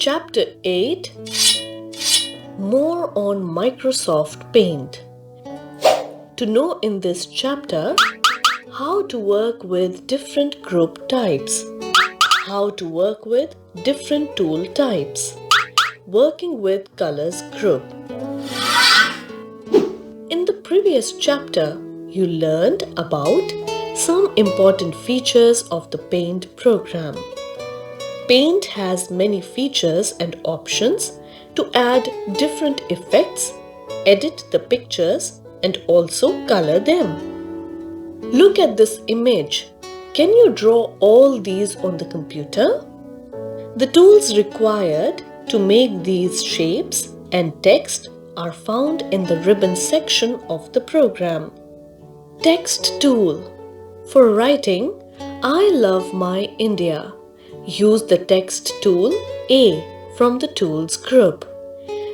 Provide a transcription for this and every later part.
Chapter 8. More on Microsoft Paint. To know in this chapter how to work with different group types, how to work with different tool types, working with colors group. In the previous chapter, you learned about some important features of the Paint program. Paint has many features and options to add different effects, edit the pictures, and also color them. Look at this image. Can you draw all these on the computer? The tools required to make these shapes and text are found in the ribbon section of the program. Text tool. For writing, I love my India. Use the text tool A from the tools group.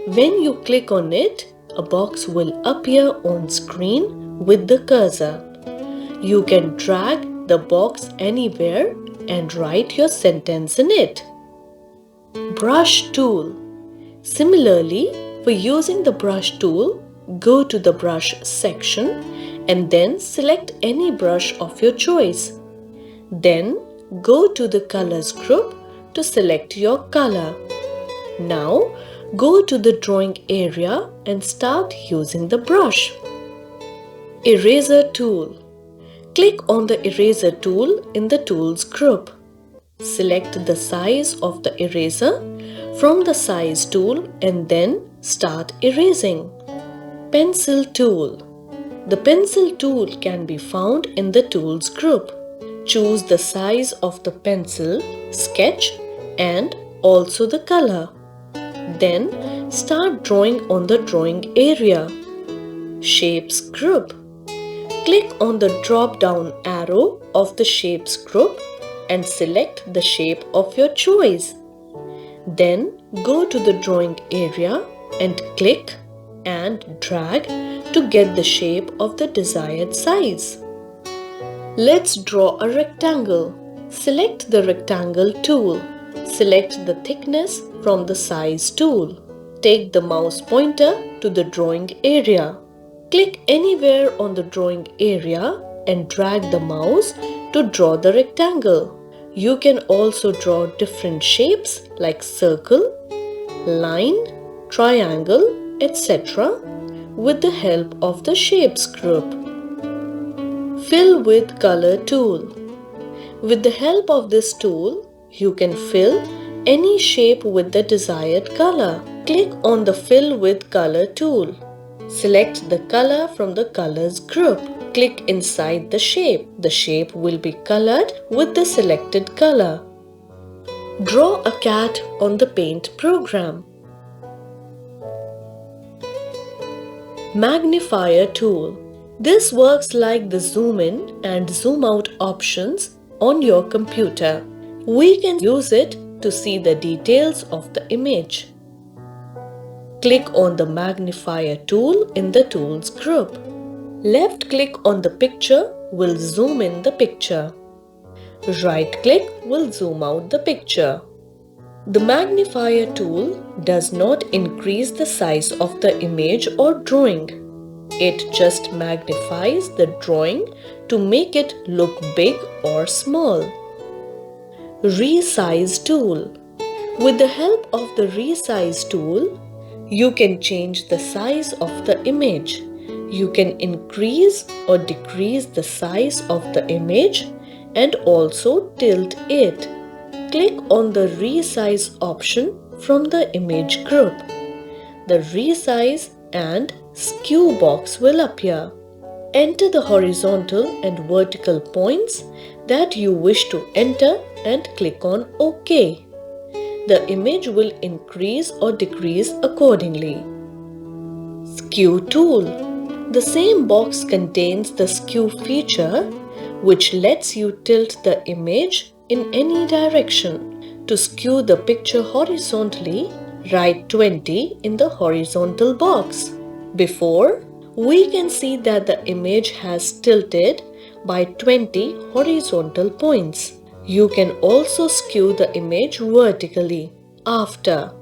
When you click on it, a box will appear on screen with the cursor. You can drag the box anywhere and write your sentence in it. Brush tool. Similarly, for using the brush tool, go to the brush section and then select any brush of your choice. Then go to the colors group to select your color. Now go to the drawing area and start using the brush. Eraser tool. Click on the eraser tool in the tools group. Select the size of the eraser from the size tool and then start erasing. Pencil tool. The pencil tool can be found in the tools group. Choose the size of the pencil, sketch, and also the color. Then start drawing on the drawing area. Shapes group. Click on the drop-down arrow of the shapes group and select the shape of your choice. Then go to the drawing area and click and drag to get the shape of the desired size. Let's draw a rectangle. Select the rectangle tool. Select the thickness from the size tool. Take the mouse pointer to the drawing area. Click anywhere on the drawing area and drag the mouse to draw the rectangle. You can also draw different shapes like circle, line, triangle, etc. with the help of the shapes group. Fill with color tool. With the help of this tool, you can fill any shape with the desired color. Click on the fill with color tool. Select the color from the colors group. Click inside the shape. The shape will be colored with the selected color. Draw a cat on the Paint program. Magnifier tool. This works like the zoom in and zoom out options on your computer. We can use it to see the details of the image. Click on the magnifier tool in the tools group. Left click on the picture will zoom in the picture. Right click will zoom out the picture. The magnifier tool does not increase the size of the image or drawing. It just magnifies the drawing to make it look big or small. Resize tool. With the help of the resize tool, you can change the size of the image. You can increase or decrease the size of the image and also tilt it. Click on the resize option from the image group. The resize and skew box will appear. Enter the horizontal and vertical points that you wish to enter and click on OK. The image will increase or decrease accordingly. Skew tool. The same box contains the skew feature, which lets you tilt the image in any direction. To skew the picture horizontally, write 20 in the horizontal box. Before, we can see that the image has tilted by 20 horizontal points. You can also skew the image vertically. after.